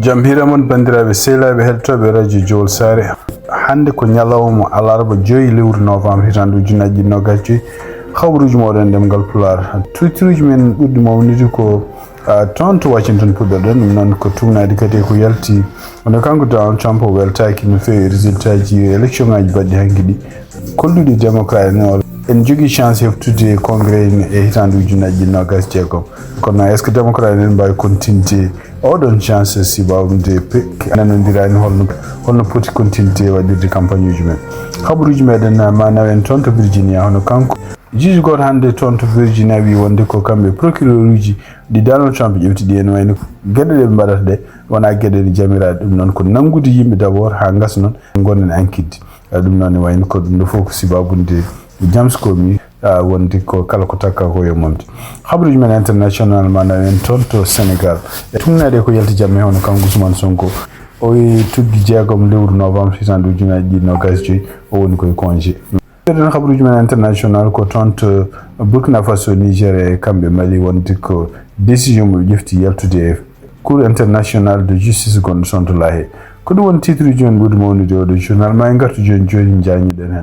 Jamhira mon bandiraɓe sehlaɓe hettoɓe radio Jowol Sare hande ko nyalawma alarba 5 lewru novembre hitande ujunaji 20 hawruji moɗon demgal Pulaar tuttiruji men ɓurɗi mawnude ko toon to Washington puɗɗoɗon ɗum noon ko tumnade kadi ko yalti ono kanko Donald Trump o weltaki no fewi résultat ji élection ngaji baɗɗi hanki ɗi kolluɗi démocrate en jogui chance heftude congrès e hitande ujunaji 26 kono est ce que démocrate en mbawi continue oɗon chance si wawde nanodirani holno poti continue waɗirde campagne uji men habaruji meɗen manaw en toon to Virginia hono kanko juge goto hande toon to Virginia wi wonde ko kamɓe procureur uji ɗi Donald Trump ƴewtiɗi en wayno gueɗe ɗe ɓe mbaɗata ɗe wona gueɗe ɗe jamiraɗe ɗum noon ko nangude yimɓe d' abord ha gasa noon gonnen enquête ɗum noon e wayno ko ɗum ɗo fof ko sibabunde James Comey wonde ko kala ko takka ko yo momde habaruji men international manaw en toon to Sénégal e tumnade ko yalti jamme hono kanko Ousmane Sonko o tuggi 6 lewru novembre hitande ujunaji 25 o woni koye congé ɗen habaruji men international ko toon to Burkina Faso Niger e kamɓe Mali wonde ko décision mo ƴefti yaltude e cour international de justice gonɗo toon to Lahe ko ɗum woni titre ji men ɓurɗi mawnude oɗo journal ma en gartu joni jañiɗen hen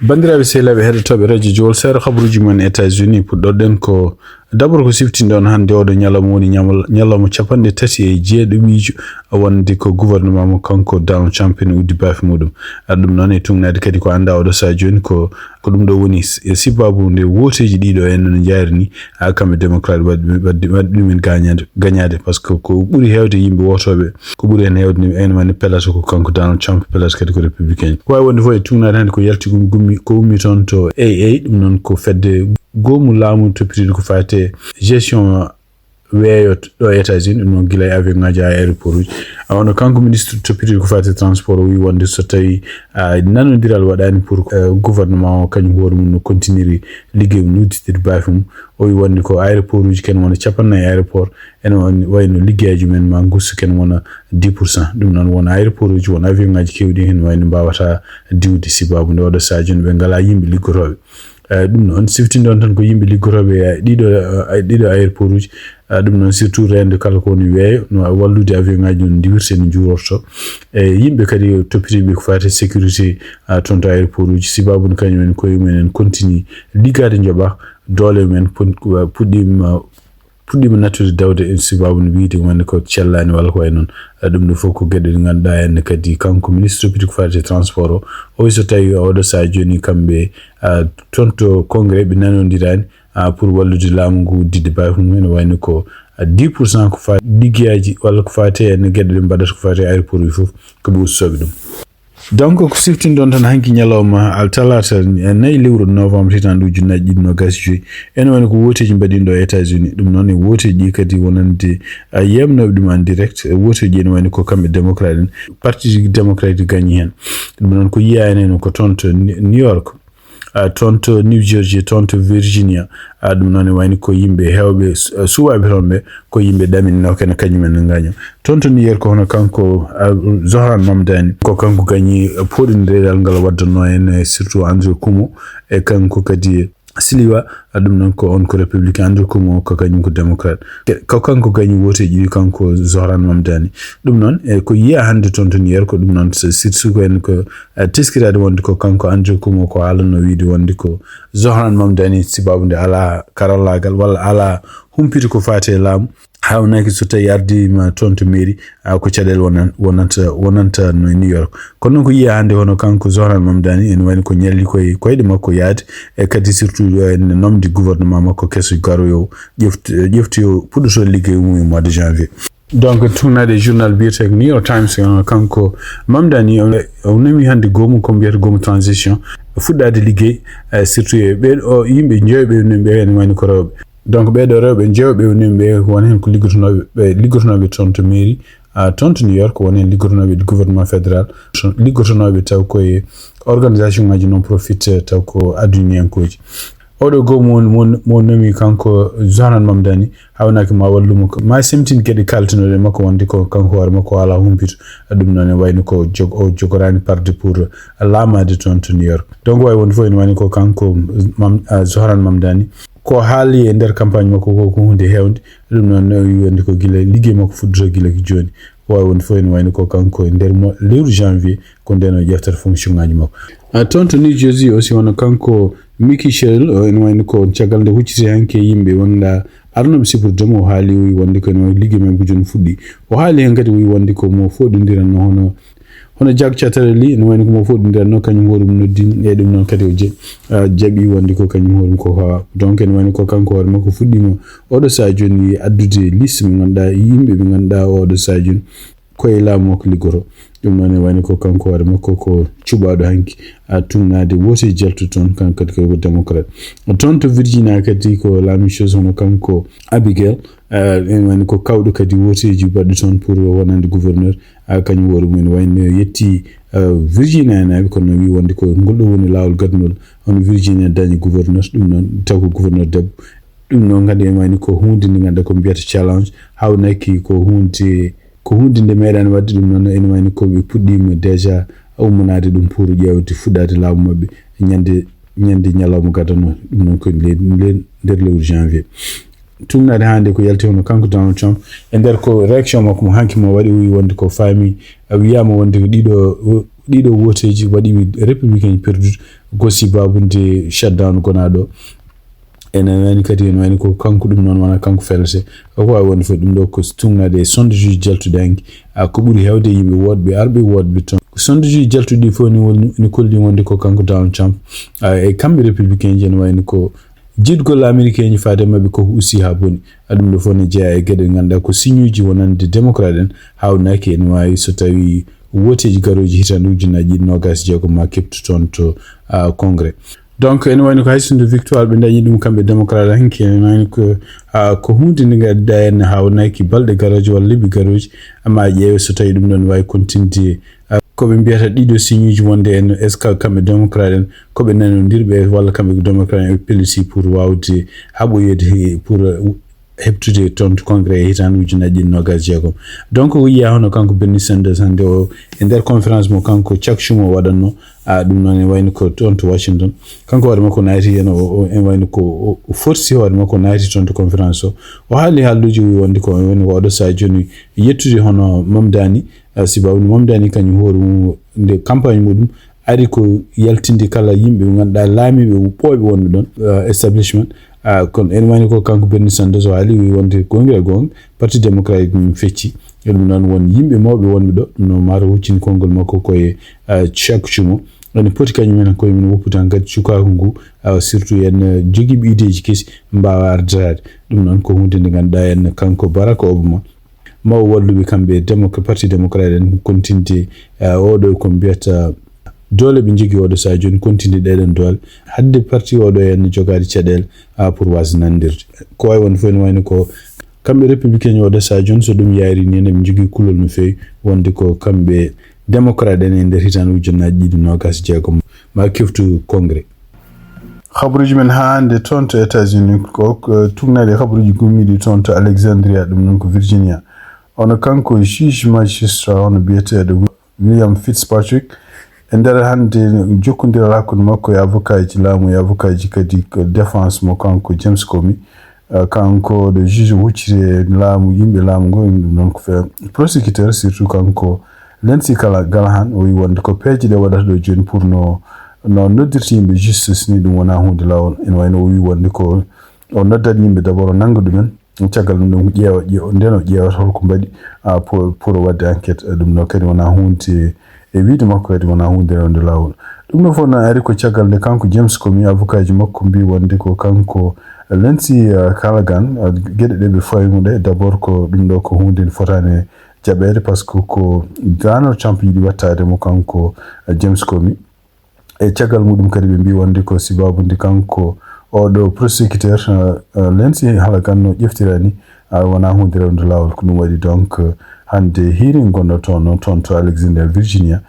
bandiraɓe sehlaɓe heɗotoɓe radio Jowol Sare habaruji men États-Unis puɗɗoɗen ko d'abord ko siftinɗon hande oɗo ñalawma woni ñalawma 37 wonde ko gouvernement mo kanko Donald Trump ne uddi baafe muɗum ɗum noon e tungnade kadi ko anda oɗo sa joni ko ɗum ɗo woni sibabu nde woteji ɗiɗo en no jaari ni kamɓe démocrate wadde ɗumen gagnade par ce que ko ɓuuri hewde yimɓe wotoɓe ko ɓuuri hen hewde en mane pelata ko kanko Donald Trump pelata kadi ko républicain ko wawi wonde fof e tungnade hande ko yalti ko ummi toon to AA ɗum noon ko fedde gomu laamu toppitiɗo ko fate gestion weeyo ɗo États-Unis ɗum noon guila e avion ngaji ha aéroport uji wono kanko ministre toppitiɗo ko fate transport o wi wonde so tawi nanodiral waɗani pour gouvernement o kañum hoore mum no continuer liggey mum udditide baafe mum o wi wonde ko aéroport uji ken wona 50 aéroport ene wayno liggeyaji men ma gussa ken wona 10% ɗum noon wona aéroport uji wona avion ngaji kewɗi hen wayno mbawata diwde sibabu nde oɗo sadio ɓe ngala yimɓe liggotoɓe ɗum noon siftinɗon tan ko yimɓe liggotoɓe ɗiɗo aéroport uji ɗum noon surtout rende kala ko woni weeyo no wallude avion ngaji no diwirte no juurorto yimɓe kadi toppitiɓe ko fate sécurité toon to aéroport uji sibabude kañumen koye mumen continue liggade jooɓa doole men puɗɗima nattude dawde en sibabu no wiide wonde ko cellani walla ko way noon ɗum ɗo fof ko gueɗe ɗe ganduɗa henne kadi kanko ministre toppiti ko fate transport o so tawi oɗo sa joni kamɓe toon to congrès ɓe nanodirani pour wallude laamu ngu uddide baafe mum ene wayno ko 10% ko fate liggeyaji walla ko fate henne gueɗe ɗe mbaɗata ko fate aéroport uji fof ko ɓe ustoɓe ɗum donc ko siftinɗon tan hanki ñalawma talata 4 lewru novembre hitande ujunaji 25 ene woni ko woteji mbaɗinɗo e États-Unis ɗum noon e woteji ɗi kadi wonande yemnoɓe ɗum en direct woteji ene wayno ko kamɓe démocrate en parti démocrate gagni hen ɗum noon ko yiya enen ko toon to New York toon to New Jersey toon to Virginia ɗum noon e wayni ko yimɓe hewɓe suwaɓe toon ɓe ko yimɓe ɗaminno kene kañumen no gaño toon to New York hono kanko Zohran Mamdani ko kanko gañi poɗindiral ngal waddanno en surtout Andrew Cuomo e kanko kadi Siliwa ɗum noon ko on ko républicain Andrew Cuomo ko kañum ko démocrate ko kanko gañi woteji ɗi kanko Zohran Mamdani ɗum noon ko yiya hande toon to New York ko ɗum noon surtout ko en ko teskirade wonde ko kanko Andrew Cuomo ko haalanno wiide wonde ko Zohran Mamdani sibabu nde ala karallagal walla ala humpito ko fate laamu hawnaki so tawi ardima toon to mairie ko caɗele wonanta no New York kono noon ko yiya hande hono kanko Zohran Mamdani en wayno ko ñalli koyɗe makko yaade e kadi surtout en nomdi gouvernement makko keso garoyo ƴeftoyo puɗɗoto liggey mum e mois de janvier donc tunade journal biyete New York Times kanko Mamdani o nemi hande gomu ko mbiyata gomu transition fuɗɗade liggey surtout e ɓeɗo yimɓe jewɓe ɓe en wayno ko rewɓe donc ɓeɗo rewɓe jewɓe woni ɓe won hen ko liggotonoɓe toon to mairie tonto New York woni liggotonoɓe gouvernement fédéral liggotonoɓe taw koye organisation ngaji non profit taw ko aduniyankoji oɗo go mo nomi kanko Zoran Mamdani hawnaki ma wallumo ma semtin gueɗe kaltinoɗe makko wonde ko kanko hoore makko ala humpito ɗum noon wayno ko jogorani parde pour lamade toon to New York donc way wonde fof ene wayni ko kanko Zoran Mamdani ko haali e nder campagne makko ko hunde hewnde ɗum noon wonde ko gila liggey makko fuddoto gila joni wawi wonde fof ene wayni ko kanko e nder lewru janvier ko ndeno ƴeftere fonction ngaji makko toon to New Jersey aussi wono kanko Mickey Shell ene wayni ko caggal nde hucciti hanke yimɓe wonda arnoɓe siporde mo haali wi wonde ko ene liggey men ko joni fuɗɗi o haali hen kadi wi wonde ko mo foɗodiranno hono jag catareli ene wayni ko mo foɗodiranno kañum hoore mum noddin e ɗum noon kadi o jaɓi wonde ko kañum hoore mum ko hawa donc ene wayni ko kanko hoore makko fuɗɗima oɗo saha joni addude liste mo ganduɗa yimɓe ɓe ganduɗa oɗo saha joni koye laamu makko liggoto ɗum noon ene wayni ko kanko hoore makko ko cuɓaɗo hanki tumnade wote jaltu toon kanko kadi ko démocrate toon to Virginia kadi ko la même chose hono kanko Abigail ene wayni ko kawɗo kadi woteji baɗɗo toon pour wonande gouverneur kañum hoore mum ene wayno yetti Virginia naɓe kono wi wonde ko ngol ɗo woni lawol gadnol hono Virginia dañi gouverneur ɗum noon taw ko gouverneur debbo ɗum noon kadi ene wayni ko hunde nde ganduɗa ko mbiyata challenge hawnaki ko hunde nde meeɗani wadde ɗum noon ene wayni ko ɓe puɗɗima déjà ummonade ɗum pour ƴewde fuɗɗade laamu mabɓe ñande ñalawma gadano ɗum noon ko nder lewru janvier tumnade hande ko yalti hono kanko Donald Trump e nder ko réaction makko mo hanki mo waɗi wi wonde ko faami wiyama wonde ko ɗiɗo woteji waɗi républicain perdude gosi babunde shutdown gonaɗo ene wayni kadi ene wayni ko kanko ɗum noon wona kanko fellete ko wawi wonde fof ɗum ɗo ko tumnade e sondage uji jaltude hanki ko ɓuuri hewde yimɓe woɗɓe arɓe woɗɓe toon sondage uji jaltuɗi fof ni kolli wonde ko kanko Donald Trump e kamɓe républicain ji ene wayni ko jiɗgol américain ji faade mabɓe koko ussi ha boni ɗum ɗo fof ne jeeya e gueɗe ganduɗa ko signe uji wonande démocrate en hawnaki ene wawi so tawi woteji garoji hitande ujunnaji ɗiɗi nogas jeegom ma keptu toon to congrès donc ene wayni ko hayso victoire ɓe dañi ɗum kamɓe démocrate hanki ene wayni ko hunde nde gadduɗa en hawnaki balɗe garoje walla lebbi garoji amma ƴeewe so tawi ɗum ɗon wawi continue koɓe mbiyata ɗiɗo signe uji wonde en est ce que kamɓe démocrate en koɓe nanodirɓe walla kamɓe démocrate en ɓe pelliti pour wawde haɓoyede pour heɓtude toon to congrès e hitande ujunnaji ɗiɗi nogas jeegom donc wiya hono kanko Bernie Sanders hande o e nder conférence mo kanko Chuck Schumer waɗanno ɗum noon ene wayni ko toon to Washington kanko hoore makko naati hen ene wayni ko o forsi hoore makko naati toon to conférence o haali haalluji wi wonde ko woni oɗo saha joni yettude hono Mamdani sibawni Mamdani kañum hoore mum nde campagne muɗum ari ko yaltinde kala yimɓe ɓe ganduɗa laamiɓe ɓooɓe wonɓe ɗon establishment kono ene wayni ko kanko Bernie Sanders o haali wi wonde gongira gonga parti démocratique ɗum fecci e ɗum noon won yimɓe mawɓe wonɓe ɗo ɗum noon mata huccini konngol makko koye Chuck Schumer ene poti kañumen koye min woppude han kadi cukaku ngu surtout en jogiiɓe ideji kesi mbawa ardirade ɗum noon ko hunde nde ganduɗa en kanko Barack Obama maw walluɓe kamɓe parti démocrate en continde oɗo ko mbiyata dole ɓe jogui oɗo saha joni continde ɗeɗen dole hadde parti oɗo en jogade caɗele pour wasa nandirde ko wawi wonde fof ene wayni ko kamɓe républicain oɗo saha joni so ɗum yaari ni ene ɓe jogui kulol no fewi wonde ko kamɓe démocrate en e nder hitande ujunnaji ɗiɗi nogas jeegom ma keftu congrès habaruji men ha hande toon to États-Unis ko tugnade habaruji gummiɗi toon to Alexandria ɗum noon ko Virginia ono kanko juge magistrat ono biyeteɗo William Fitzpatrick e nder hande jokkodiral hakkude makko e avocat ji laamu e avocat ji kadi ko défense mo kanko James Comey kanko ɗo juge huccire laamu yimɓe laamu ngo ɗum noon ko fe prosecuteur surtout kanko Lindsey Graham o wi wonde ko peeje ɗe waɗata ɗo joni pour no noddirta yimɓe justice ni ɗum wona hunde lawol ene wayno o wi wonde ko o noddat yimɓe d' abord o nanga ɗumen caggal ɗum ƴeewa nden o ƴeewata holko mbaɗi pour wadde enquête ɗum ɗo kadi wona hunde e wiide makko kadi wona hunde rewde lawol ɗum ɗo fof no ari ko caggal nde kanko James Comey avocat ji makko mbi wonde ko kanko Lindsey Graham gueɗe ɗe ɓe fawimo d' abord ko ɗum ɗo ko hunde fotani jaɓede par ce que ko Donald Trump yiɗi wattade mo kanko James Comey e caggal muɗum kadi ɓe mbi wonde ko sibabude kanko oɗo prosecuteur Lindsey Graham no ƴeftirani wona hunde rewde lawol ko ɗum waɗi donc hande hearing gondo to Alexander Virginia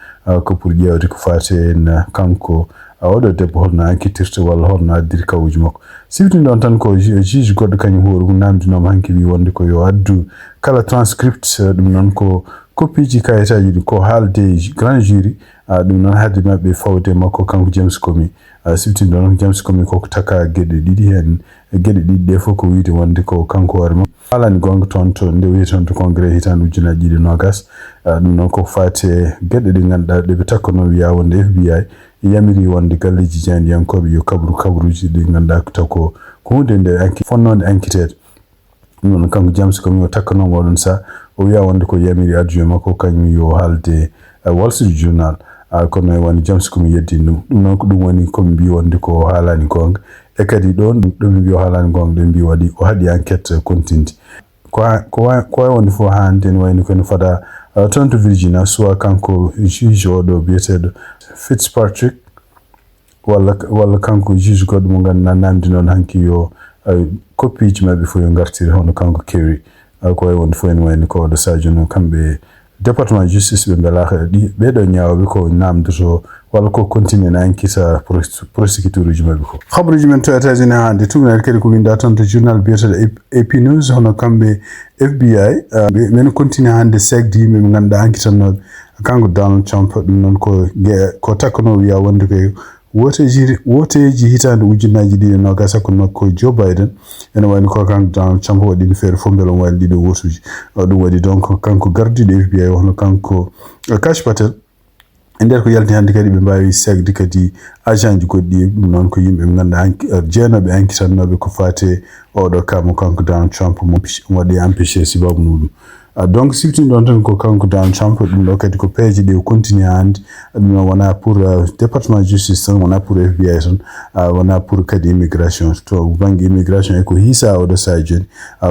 ko pour jewde ko faate en kanko odo debbo holno enquêtirte walla holno addiri kawuji makko sifti don tan ko juge goddo kanyum hoore namdinoma hanki wi wonde ko yo addu kala transcript dum non ko copie kayitaji ko haalde grand jury dum non hadde mabbe fawde makko kanko James Comey sifti don James Comey ko taka gede didi hen gede didi defo ko wiide wonde ko kanko warmo alani gonga to nde wi to congrès hitan ujuna jidi nogas dum non ko faate gede di ganda de be takkono wiya wonde FBI yamiri wonde galleji jandi yankobe yo kabruji di ganda tako ko hunde nde anki fonnode enquête non kanko James Comey o takkono wodon sa o wiya wonde ko yamiri adju makko kanyum yo halde Wall Street Journal kono woni James Comey yeddi dum non ko dum woni ko mbi wonde ko halani gonga e kadi don dum mbi o halani gonga mbi wadi o hadi enquête continue ko woni fo hande wayni ko fada tonto Virginia so kanko juge odo bietedo Fitzpatrick walla kanko juge goddo mo ganna namdi non hanki yo copie ji mabbe fo yo ngartiri hono kanko Kerry ko woni fo en wayni ko do sadio no kambe département justice be bela di be do nyaawo ko namdo wala ko continue na enkita prosecutor ji mabbe ko khabru men to États-Unis hande tugna kede ko winda ton to journal bietedo AP News hono kambe FBI men continue hande segdi me nganda enkita no kanko Donald Trump dum non ko takono wiya wonde ko woteji hitande ujunnaji ɗiɗi no gasa ko nokko Joe Biden ene wayno ko kanko Donald Trump waɗino feere fof beele waɗi ɗiɗo wotuji ɗum waɗi donc kanko gardiɗo FBI hono kanko Kash Patel e nder ko yalti hande kadi ɓe mbawi segde kadi agent ji goɗɗi ɗum noon ko yimɓe ɓe ganduɗa jeenoɓe enquitannoɓe ko fate oɗo kamo kanko Donald Trump mo waɗi empêché sibabu muɗum donc siftin don tan ko kanko Donald Trump dum do kadi ko peji de continue hande dum wona pour département justice tan wona pour FBI tan wona pour kadi immigration to bangi immigration e ko hisa o do sajoni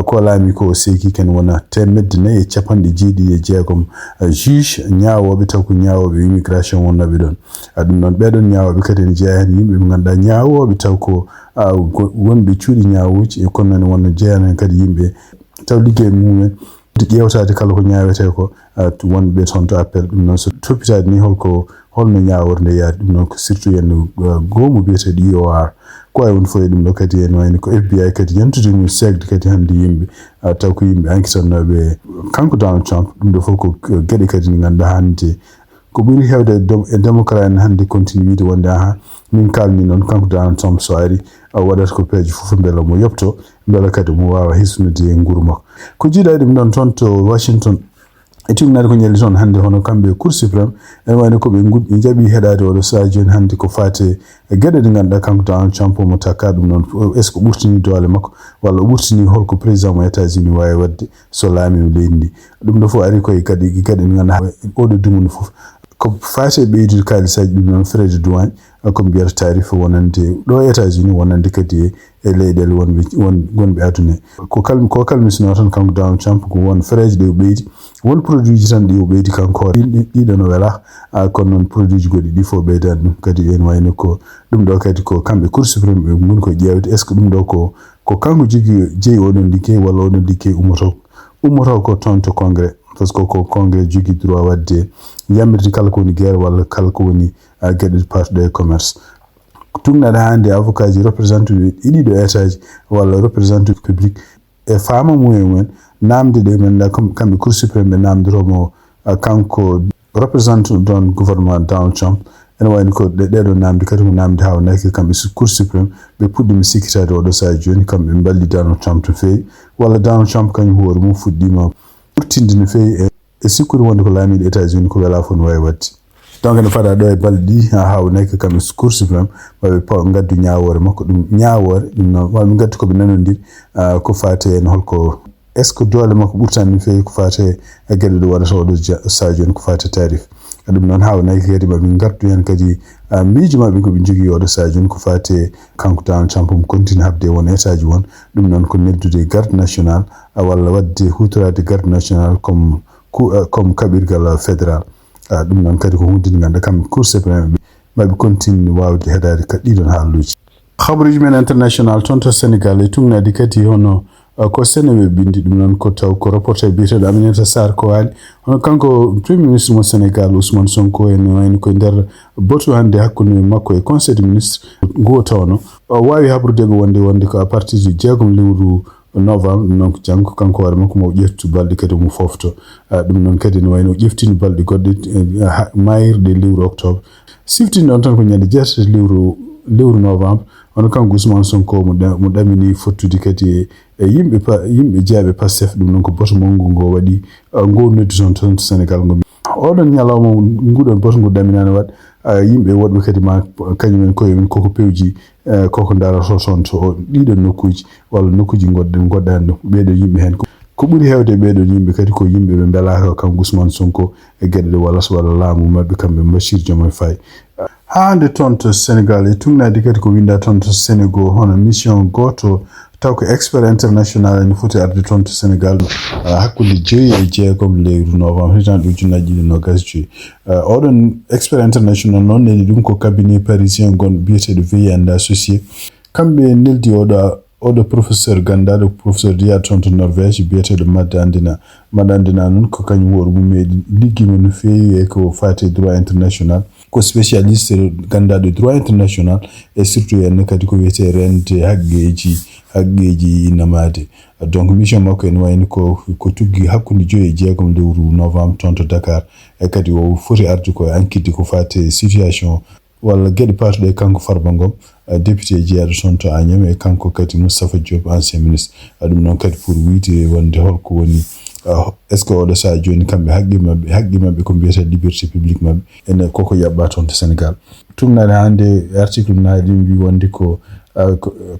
ko lami ko seki ken wona temedde ne e capande jiidi e jeegom juge nyaawobe taw ko nyaawobe immigration wonnobe don dum non be don nyaawobe kadi ne jeeyan yimbe be ganda nyaawobe taw ko wonbe cuudi nyaawuji e kono non wonna jeeyan kadi yimbe taw liggey mumen ƴewtade kala ko ñaawete ko wonɓe toon to appel ɗum noon so toppitade ni holno ñaaworde yaade ɗum noon ko surtout yenno goomu biyeteɗo IOR ko ay woni fof e ɗum ɗo kadi en wayni ko FBI kadi yantude mum segde kadi hannde yimɓe taw ko yimɓe enquitannoɓe kanko Donald Trump ɗum ɗo fof ko geɗe kadi ne ngannduɗaa hannde ko ɓuri heewde e démocrat en hannde continue wiide wonde min kalni noon kanko Donald Trump so ari waɗata ko peeje fof beela mo yopto beela kadi mo wawa hisnude e nguru makko ko jiiɗa ɗum ɗon toon to Washington e tignade ko ñalli toon hannde hono kamɓe Cour suprême en wayno ko ɓe jaɓi heɗade oɗo saha joni hannde ko fate gueɗe ɗe ngannduɗa kanko Donald Trump mo takka ɗum noon est ce que ɓurtini doole makko walla ɓurtini holko président mo États-Unis wawi wadde so laamima leydi ndi ɗum ɗo fof ari koye kadi gueɗe ɗe ngannduɗa oɗo dumuni fof ko fate ɓeydude kaalisaji ɗum noon frais de douane ko mbiyata tarif wonande ɗo États-Unis wonande kadi e leyɗele wonɓe aduna ko kalmisino tan kanko Donald Trump ko won frais ɗe o ɓeydi won produit ji tan ɗi o ɓeydi kanko ɗiɗo no wela kono noon produit ji goɗɗi ɗi fof ɓeydani ɗum kadi en wayno ko ɗum ɗo kadi ko kamɓe Cour suprême ɓe ngoni ko ƴeewde est ce que ɗum ɗo ko kanko jeeyi oɗon liggey walla oɗon liggey ummoto ko toon to congrès par ce que ko congrès jogui droit wadde yamirde kala ko woni guerre walla kala ko woni gueɗe parɗe e commerce tugnaɗe hannde avocat ji représente ɗiɗo état ji walla représente public e faama mumen namde ɗe ganduɗa kamɓe Cour suprême ɓe namdotomo kanko représente don gouvernement Donald Trump ene wayni ko ɗeɗo namde kadi ko namde hawnaki kamɓe Cour suprême ɓe puɗɗima sikkitade oɗo saha joni kamɓe mballi Donald Trump to feewi walla Donald Trump kañum hoore mum fuɗɗima ɓurtinde no feewi e sikkude wonde ko laamiɗo États-Unis ko wela fof no wawi wadde donc ne fada ɗo e balɗe ɗi ha hawnaki kamɓe Cour suprême maɓe gaddu ñawore makko ɗum ñawore ɗum noon waɓe gaddu koɓe nanodiri ko fate en holko est ce que doole makko ɓurtani no feewi ko fate gueɗe ɗo waɗata oɗo saha joni ko fate tarif ɗum noon hawnaki kadi maɓe gardu hen kadi miijo maɓe koɓe jogui oɗo saha joni ko fate kanko Donald Trump mo continue habde won état ji won ɗum noon ko neddude garde national walla wadde hutorade garde national comme kaɓirgal fédéral ɗum noon kadi ko hunde nde ganduɗa kamɓe Cour suprême maɓe continue wawde heɗade kadi ɗiɗon haaluji habaruji men international toon to Sénégal e tugnadi kadi hono ko Sénégal bindi ɗum noon ko taw ko reporter biyeteɗo Aminata Sarr ko haali hono kanko premier ministre mo Sénégal Ousmane Sonko en wayno koye nder botu hannde hakkunde makko e conseil des ministres ngo tawno wawi habrudeɓe wonde ko à partir du 6 lewru novembre ɗum noon ko janngo kanko hoore makko mo ƴeftu balɗe kadi mo fofto ɗum noon kadi ne wayno ƴeftini balɗe goɗɗe mayirɗe lewru octobre siftini ɗon tan ko ñande 6 lewru novembre hono kanko Ousmane Sonko mo ɗamini fottude kadi yimɓe jeeɓe Pastef ɗum noon ko boto mongo ngo waɗi ngo noddi toon to Sénégal ngo oɗon ñalawma nguɗon boto ngo ɗaminani waɗ yimɓe woɗɓe kadi ma kañumen koyemen koko pewji koko daratoto toon to ɗiɗon nokkuji walla nokkuji goɗɗani ɗum ɓeɗo yimɓe hen ko ɓuri hewde ɓeɗon yimɓe kadi ko yimɓe ɓe belaka kanko Ousmane Sonko e gueɗe ɗe walla laamu mabɓe kamɓe Bachir Diomaye Faye hande toon to Sénégal e tugnade kadi ko winda toon to Sénégal hono mission goto taw ko expert international ene foti arde toon to Sénégal hakkude 5 lewru novembre hitan ɗo junnaji ɗiɗi nogas joyi oɗon expert international noon neni ɗum ko cabinet parisien gonɗo biyeteɗo Veillant and associé kamɓe neldi oɗo professeur gandaɗo professeur diya toon to Norvège biyeteɗo Madandina noon ko kañum woɗo mum meɗi liggima no feewi e ko fati droit international ko spécialiste gandaɗo droit international et surtout henne kadi ko wiyete rende haggeji namade donc mission makko en wayni ko tuggi hakkude 5 e 6 lewru novembre toon to Dakar e kadi o foti arde ko enquête ko fati situation walla gueɗe patuɗe kanko Farba Ngom député jeeyaɗo toon to Agnam e kanko kadi Moustapha Diop ancien ministre ɗum noon kadi pour wiide wonde holko woni est ce que oɗo saha joni kamɓe haqqi mabɓe ko mbiyata liberté publique mabɓe ene koko yaɓɓa toon to Sénégal tumnade hande article naaɗi mbi wonde ko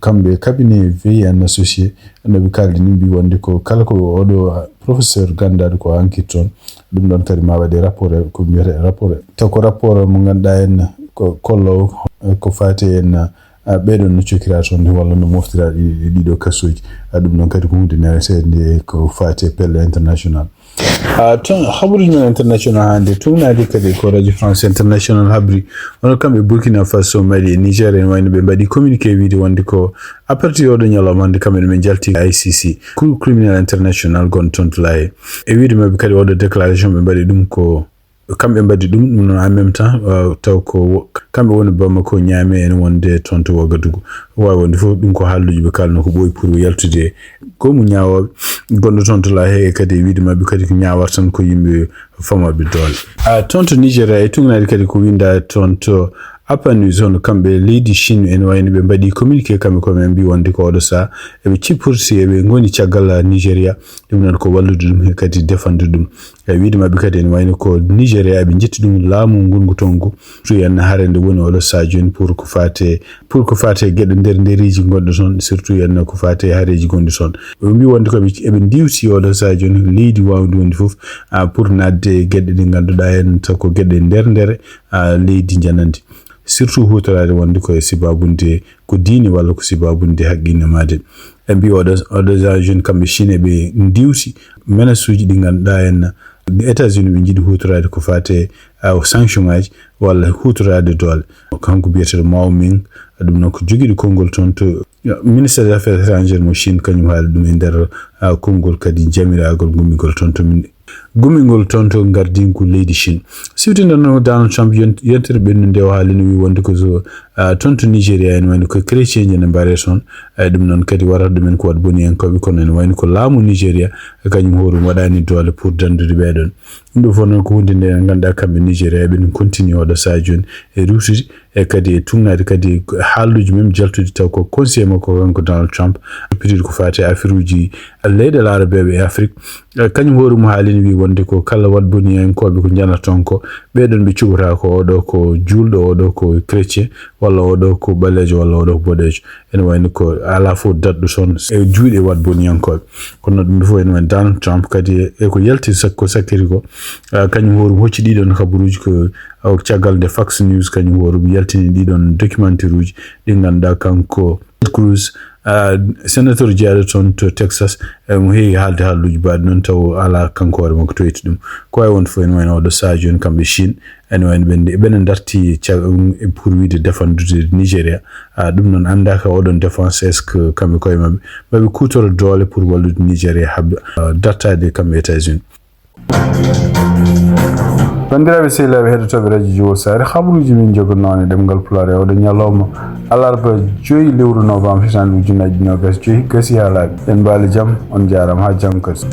kamɓe cabinet Veillant and associé noɓe kaldi ni mbi wonde ko kala ko oɗo professeur gandaɗo ko enquête toon ɗum ɗon kadi ma waɗe rapport ko mbiyata rapport taw ko rapport mo ganduɗa en ko kollo ko fati en ɓeɗon no cokira toon walla no moftira ɗiɗo kasuji ɗum noon kadi ko hunde nawetede ko fati pelle international ton haɓruji men international hande tugnade kadi ko radio France international habri hono kamɓe Burkina Faso Mali e Niger en wayno ɓe mbaɗi communiqué wiide wonde ko à partir oɗo ñalawma hande kamɓe ɗumen jalti ICC cour criminal international gon toon to Laye e wiide mabɓe kadi oɗo déclaration ɓe mbaɗi ɗum ko kamɓe mbaɗi ɗum noon en même temps taw ko kamɓe woni Bamako ñaame en wonde toon to Ouagadougou wawi wonde fof ɗum ko haalluji ɓe kalno ko ɓooyi pour yaltude gomu ñawoɓe gonɗo toon to Laye kadi wiide mabɓe kadi ko ñawata tan ko yimɓe famaɓe doole toon to Nigéria e tugnade kadi ko winda toon to Apanus hono kamɓe leydi Chine en wayno ɓe mbaɗi communiqué kamɓe koɓe mbi wonde ko oɗo saha eɓe cippirti eɓe goni caggal Nigéria ɗum noon ko wallude ɗum kadi defande ɗum e wiide mabɓe kadi en wayno ko Nigéria eɓe jetti ɗum laamu ngungu ton ngu to en harende woni oɗo saha joni pour ko fate gueɗe nderiji gonɗo toon surtout en ko fate haareji gonɗi toon ɓe mbi wonde ko eɓe diwti oɗo saha joni leydi wawdi wonde foof pour nadde gueɗe ɗe ganduɗa en taw ko gueɗe ndere leydi janandi surtout hutorade wonde ko sibabunde ko diine walla ko sibabunde haqqinne made e mbi oɗo jeune kamɓe Chine ɓe diwti menace uji ɗi ganduɗa en États-Unis ɓe jiiɗi hutorade ko fate sanction ngaji walla hutorade doole kanko biyeteɗo Mao Ming ɗum noon ko joguiɗo konngol toon to ministére des affaires étrangères mo Chine kañum haali ɗum e nder konngol kadi jamiragol gummigol toon to gardinku leydi Chine siwtinde noon Donald Trump yontere ɓennu nde o haalino wi wonde ko toon to Nigéria en wayno ko chrétien je ne mbare toon ɗum noon kadi warata ɗumen ko waɗ boni en koɓe kono en wayno ko laamu Nigéria kañum hoɗum waɗani doole pour dandude ɓeɗon ɗum ɗo fof noon ko hunde nde ganduɗa kamɓe Nigéria ɓen continue oɗo saha joni e rutude e kadi e tugnade kadi haalluji même jaltude taw ko conseiller makko kanko Donald Trump pitide ko fati affaire uji leyɗe arabeɓe e Afrique kañum hoɗum haalini wi wonde ko kala waɗ boni en koɓe ko janata toon ko ɓeɗon ɓe cuɓata ko oɗo ko julɗo oɗo ko chrétien walla oɗo ko ɓalejo walla oɗo ko boɗejo ene wayno ko ala fof daɗɗo toon e juuɗe waɗ boniyankoɓe kono ɗum fof ene wayno Donald Trump kadi e ko yalti ko sakkiri ko kañum hoɗum hocci ɗiɗon kabaruji ko o caggal de Fox News kanyum woru yaltini ɗiɗon documentaire uji ɗi ganduɗa kanko Cruz senator jaɗo to Texas mo heewi haalde haalluji mbaɗi noon taw ala kanko hoore makko toyti ɗum ko way won fo en wayno oɗo saaji on kamɓe Chine ene wayno ɓene darti pour wiide défendude Nigéria ɗum noon andaka oɗon défense est ce que kamɓe koye mabɓe maɓe kutoro doole pour wallude Nigéria dartade kamɓe États-Unis. bandiraɓe sehilaɓe heɗotoɓe radio Jiwo Sare habaruji min jogonnoon e ɗemgal Pulaar oɗo ñalawma alarba 5 lewru novembre hitande 2025 gasi ha laaɓi en mbaali jaam on jarama ha janggo kadi